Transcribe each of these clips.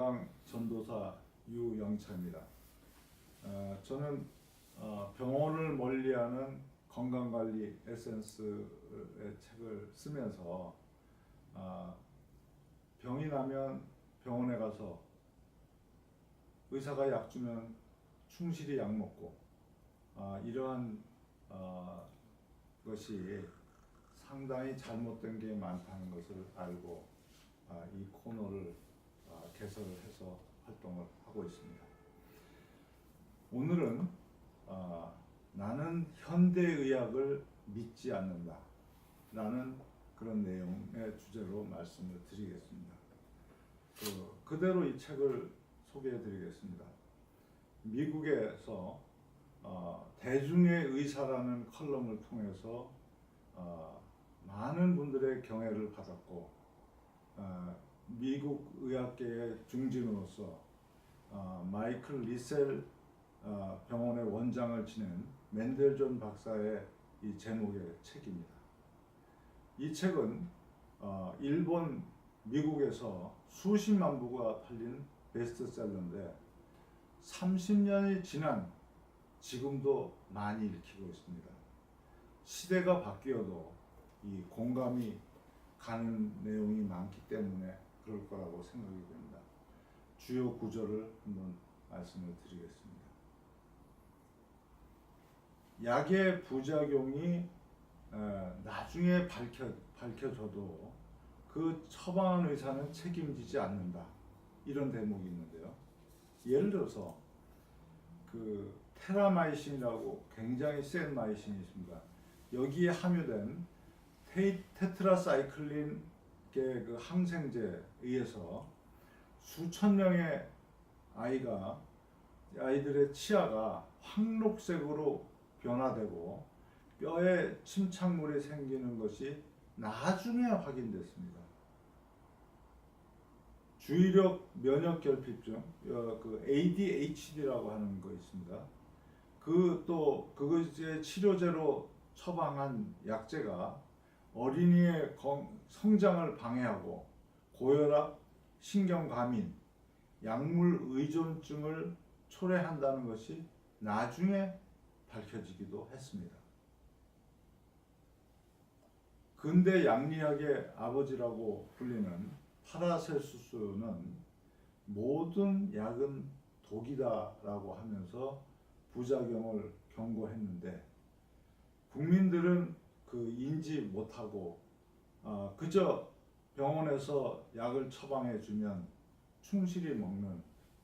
건강 전도사 유영차입니다. 저는 병원을 멀리하는 건강관리 에센스의 책을 쓰면서 병이 나면 병원에 가서 의사가 약 주면 충실히 약 먹고 이러한 것이 상당히 잘못된 게 많다는 것을 알고 이 코너를 개설해서 활동을 하고 있습니다. 오늘은 나는 현대의학을 믿지 않는다 라는 그런 내용의 주제로 말씀을 드리겠습니다. 그대로 이 책을 소개해 드리겠습니다. 미국에서 대중의 의사라는 컬럼을 통해서 많은 분들의 경애를 받았고 미국 의학계의 중진으로서 마이클 리셀 병원의 원장을 지낸 맨델존 박사의 이 제목의 책입니다. 이 책은 일본, 미국에서 수십만 부가 팔린 베스트셀러인데 30년이 지난 지금도 많이 읽히고 있습니다. 시대가 바뀌어도 이 공감이 가는 내용이 많기 때문에 그럴 거라고 생각이 됩니다. 주요 구절을 한번 말씀을 드리겠습니다. 약의 부작용이 나중에 밝혀져도 그 처방한 의사는 책임지지 않는다. 이런 대목이 있는데요. 예를 들어서 그 테라마이신이라고 굉장히 센 마이신이 있습니다. 여기에 함유된 테트라사이클린의 그 항생제에 의해서 수천 명의 아이들의 치아가 황록색으로 변화되고 뼈에 침착물이 생기는 것이 나중에 확인됐습니다. 주의력 면역결핍증, 그 ADHD라고 하는 거 있습니다. 그것의 치료제로 처방한 약제가 어린이의 성장을 방해하고 고혈압, 신경과민, 약물 의존증을 초래한다는 것이 나중에 밝혀지기도 했습니다. 근대 양리학의 아버지라고 불리는 파라셀수스는 모든 약은 독이다라고 하면서 부작용을 경고했는데 국민들은 그 인지 못하고 그저 병원에서 약을 처방해 주면 충실히 먹는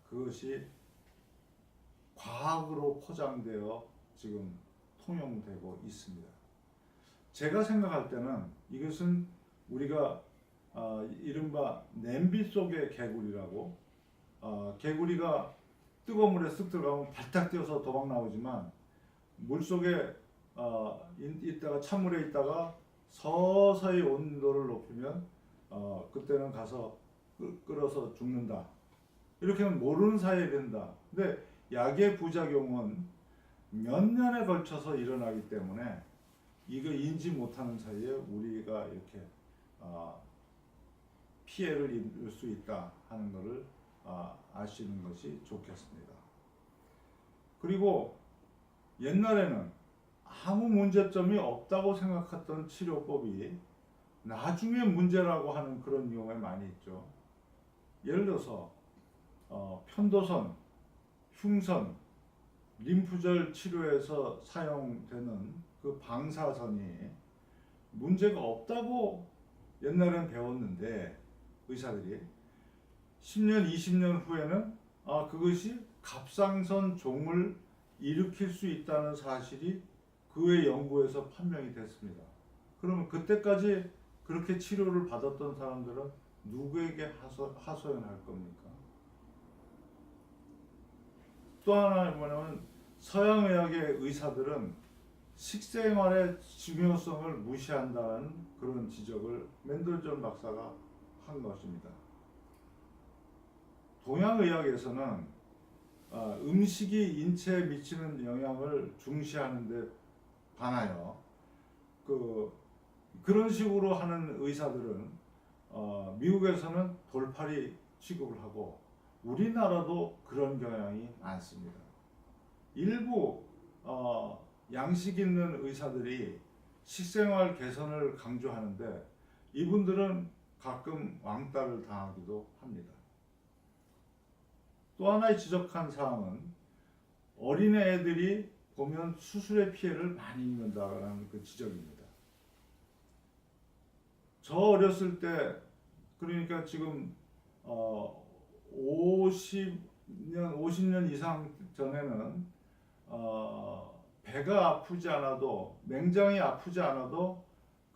그것이 과학으로 포장되어 지금 통용되고 있습니다. 제가 생각할 때는 이것은 우리가 이른바 냄비 속의 개구리라고 개구리가 뜨거운 물에 쓱 들어가면 발탁 뛰어서 도망 나오지만 물속에 있다가 찬물에 있다가 서서히 온도를 높이면 그때는 가서 끓어서 죽는다. 이렇게 하면 모르는 사이에 된다. 근데 약의 부작용은 몇 년에 걸쳐서 일어나기 때문에 이거 인지 못하는 사이에 우리가 이렇게 피해를 입을 수 있다 하는 것을 아시는 것이 좋겠습니다. 그리고 옛날에는 아무 문제점이 없다고 생각했던 치료법이 나중에 문제라고 하는 그런 경우가 많이 있죠. 예를 들어서 편도선, 흉선, 림프절 치료에서 사용되는 그 방사선이 문제가 없다고 옛날엔 배웠는데 의사들이 10년, 20년 후에는 그것이 갑상선 종을 일으킬 수 있다는 사실이 그 외 연구에서 판명이 됐습니다. 그러면 그때까지 그렇게 치료를 받았던 사람들은 누구에게 하소연할 겁니까? 또 하나 뭐냐면 서양의학의 의사들은 식생활의 중요성을 무시한다는 그런 지적을 맨델존 박사가 한 것입니다. 동양의학에서는 음식이 인체에 미치는 영향을 중시하는 데 반하여 그런 식으로 하는 의사들은 미국에서는 돌팔이 취급을 하고 우리나라도 그런 경향이 많습니다. 일부 양식 있는 의사들이 식생활 개선을 강조하는데 이분들은 가끔 왕따를 당하기도 합니다. 또 하나의 지적한 사항은 어린애들이 보면 수술의 피해를 많이 입는다라는 그 지적입니다. 저 어렸을 때, 그러니까 지금 50년 이상 전에는 배가 아프지 않아도, 맹장이 아프지 않아도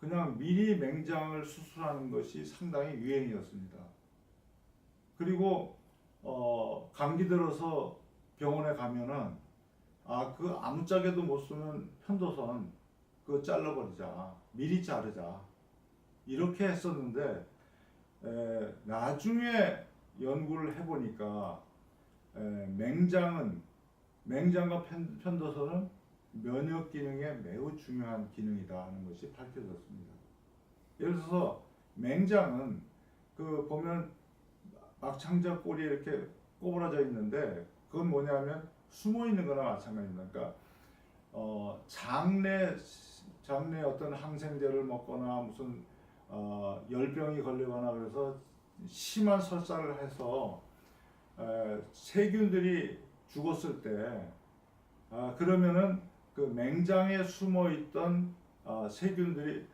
그냥 미리 맹장을 수술하는 것이 상당히 유행이었습니다. 그리고 감기 들어서 병원에 가면은 그 아무짝에도 못 쓰는 편도선 그거 잘라버리자, 미리 자르자, 이렇게 했었는데 나중에 연구를 해보니까 맹장과 편도선은 면역 기능에 매우 중요한 기능이다 하는 것이 밝혀졌습니다. 예를 들어서 맹장은 그 보면 막창자 꼬리에 이렇게 꼬부라져 있는데 그건 뭐냐면 숨어 있는 거나 마찬가지입니다. 그러니까 장내 어떤 항생제를 먹거나 무슨 열병이 걸리거나 그래서 심한 설사를 해서 세균들이 죽었을 때 그러면은 그 맹장에 숨어 있던 세균들이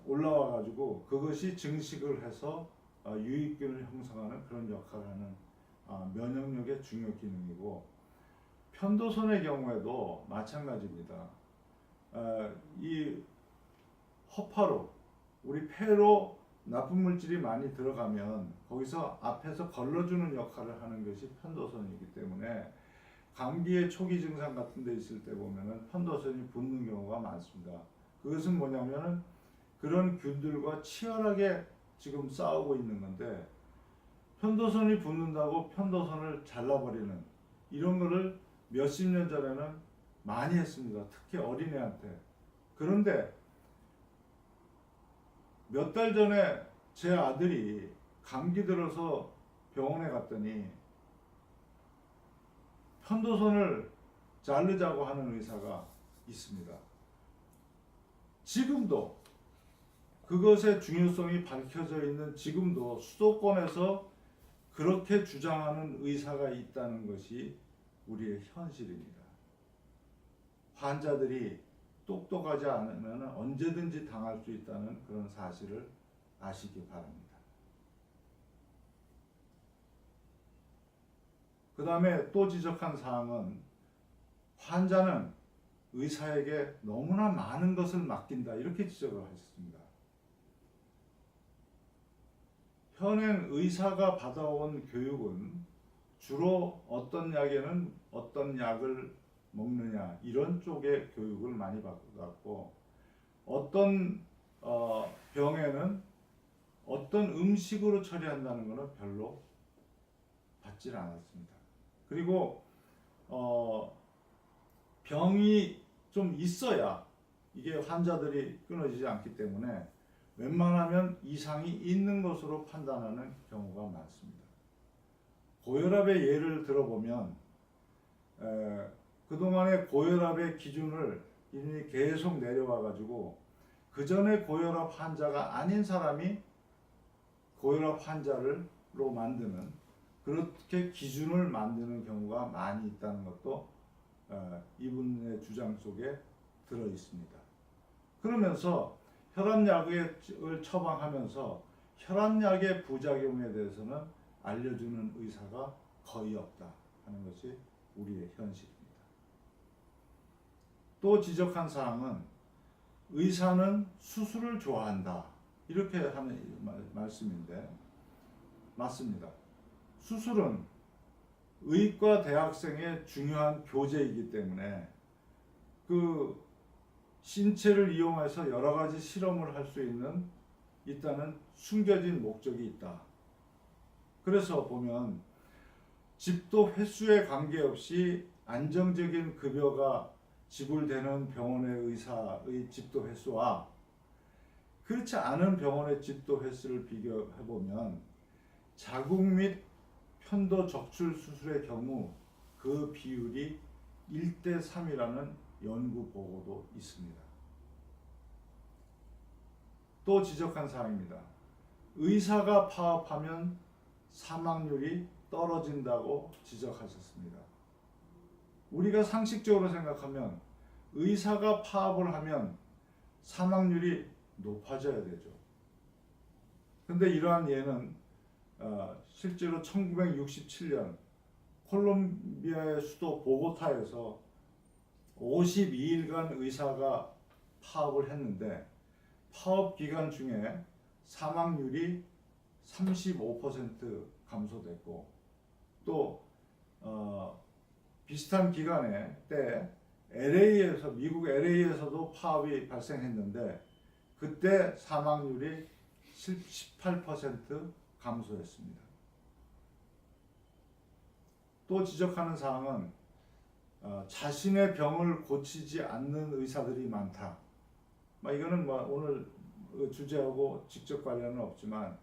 올라와 가지고 그것이 증식을 해서 유익균을 형성하는 그런 역할을 하는 면역력의 중요 기능이고, 편도선의 경우에도 마찬가지입니다. 이 허파로 우리 폐로 나쁜 물질이 많이 들어가면 거기서 앞에서 걸러주는 역할을 하는 것이 편도선이기 때문에 감기의 초기 증상 같은 데 있을 때 보면은 편도선이 붓는 경우가 많습니다. 그것은 뭐냐면은 그런 균들과 치열하게 지금 싸우고 있는 건데, 편도선이 붓는다고 편도선을 잘라버리는 이런 거를 몇십 년 전에는 많이 했습니다. 특히 어린애한테. 그런데 몇 달 전에 제 아들이 감기 들어서 병원에 갔더니 편도선을 자르자고 하는 의사가 있습니다. 지금도 그것의 중요성이 밝혀져 있는 지금도 수도권에서 그렇게 주장하는 의사가 있다는 것이 우리의 현실입니다. 환자들이 똑똑하지 않으면 언제든지 당할 수 있다는 그런 사실을 아시기 바랍니다. 그 다음에 또 지적한 사항은 환자는 의사에게 너무나 많은 것을 맡긴다, 이렇게 지적을 하셨습니다. 현행 의사가 받아온 교육은 주로 어떤 약에는 어떤 약을 먹느냐 이런 쪽의 교육을 많이 받았고, 어떤 병에는 어떤 음식으로 처리한다는 것은 별로 받질 않았습니다. 그리고 병이 좀 있어야 이게 환자들이 끊어지지 않기 때문에 웬만하면 이상이 있는 것으로 판단하는 경우가 많습니다. 고혈압의 예를 들어보면 그동안의 고혈압의 기준을 이미 계속 내려와 가지고 그 전에 고혈압 환자가 아닌 사람이 고혈압 환자로 만드는, 그렇게 기준을 만드는 경우가 많이 있다는 것도 이분의 주장 속에 들어 있습니다. 그러면서 혈압약을 처방하면서 혈압약의 부작용에 대해서는 알려주는 의사가 거의 없다 하는 것이 우리의 현실입니다. 또 지적한 사항은 의사는 수술을 좋아한다, 이렇게 하는 말씀인데 맞습니다. 수술은 의과 대학생의 중요한 교재이기 때문에 그 신체를 이용해서 여러 가지 실험을 할 수 있다는 숨겨진 목적이 있다. 그래서 보면 집도 횟수에 관계없이 안정적인 급여가 지불되는 병원의 의사의 집도 횟수와 그렇지 않은 병원의 집도 횟수를 비교해 보면 자국 및 편도 적출 수술의 경우 그 비율이 1대 3이라는 연구 보고도 있습니다. 또 지적한 사항입니다. 의사가 파업하면 사망률이 떨어진다고 지적하셨습니다. 우리가 상식적으로 생각하면 의사가 파업을 하면 사망률이 높아져야 되죠. 근데 이러한 예는 실제로 1967년 콜롬비아의 수도 보고타에서 52일간 의사가 파업을 했는데 파업 기간 중에 사망률이 35% 감소됐고 또 비슷한 기간에 때 LA에서 미국 LA에서도 파업이 발생했는데 그때 사망률이 18% 감소했습니다. 또 지적하는 사항은 자신의 병을 고치지 않는 의사들이 많다. 이거는 오늘 주제하고 직접 관련은 없지만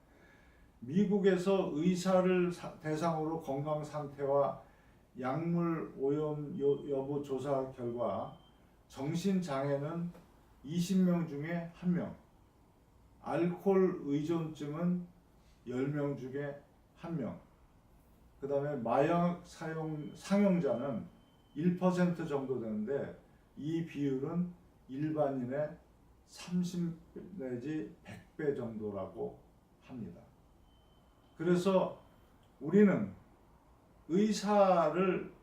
미국에서 의사를 대상으로 건강 상태와 약물 오염 여부 조사 결과 정신장애는 20명 중에 1명, 알코올 의존증은 10명 중에 1명, 그 다음에 마약 상용자는 1% 정도 되는데 이 비율은 일반인의 30 내지 100배 정도라고 합니다. 그래서 우리는 의사를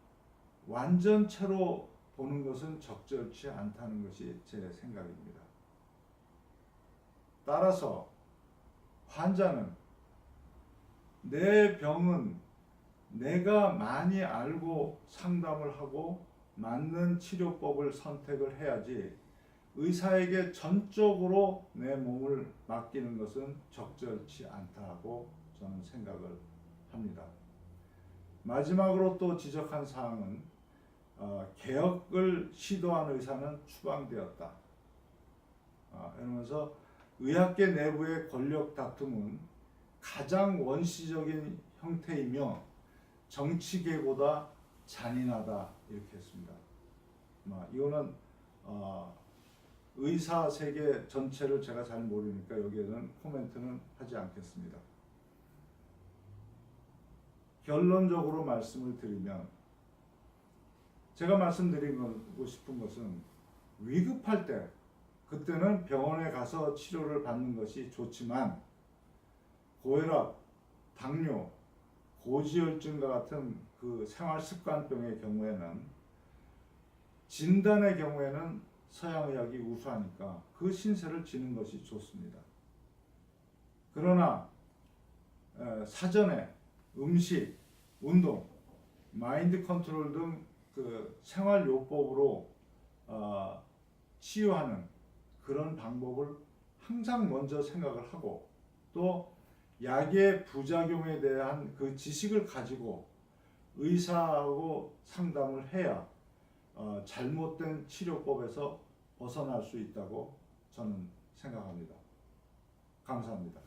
완전체로 보는 것은 적절치 않다는 것이 제 생각입니다. 따라서 환자는 내 병은 내가 많이 알고 상담을 하고 맞는 치료법을 선택을 해야지 의사에게 전적으로 내 몸을 맡기는 것은 적절치 않다고 저는 생각을 합니다. 마지막으로 또 지적한 사항은 개혁을 시도한 의사는 추방되었다. 이러면서 의학계 내부의 권력 다툼은 가장 원시적인 형태이며 정치계보다 잔인하다 이렇게 했습니다. 이거는 의사 세계 전체를 제가 잘 모르니까 여기에는 코멘트는 하지 않겠습니다. 결론적으로 말씀을 드리면 제가 말씀드리고 싶은 것은 위급할 때 그때는 병원에 가서 치료를 받는 것이 좋지만 고혈압, 당뇨, 고지혈증과 같은 그 생활습관병의 경우에는 진단의 경우에는 서양의학이 우수하니까 그 신세를 지는 것이 좋습니다. 그러나 사전에 음식, 운동, 마인드 컨트롤 등 그 생활요법으로 치유하는 그런 방법을 항상 먼저 생각을 하고 또 약의 부작용에 대한 그 지식을 가지고 의사하고 상담을 해야 잘못된 치료법에서 벗어날 수 있다고 저는 생각합니다. 감사합니다.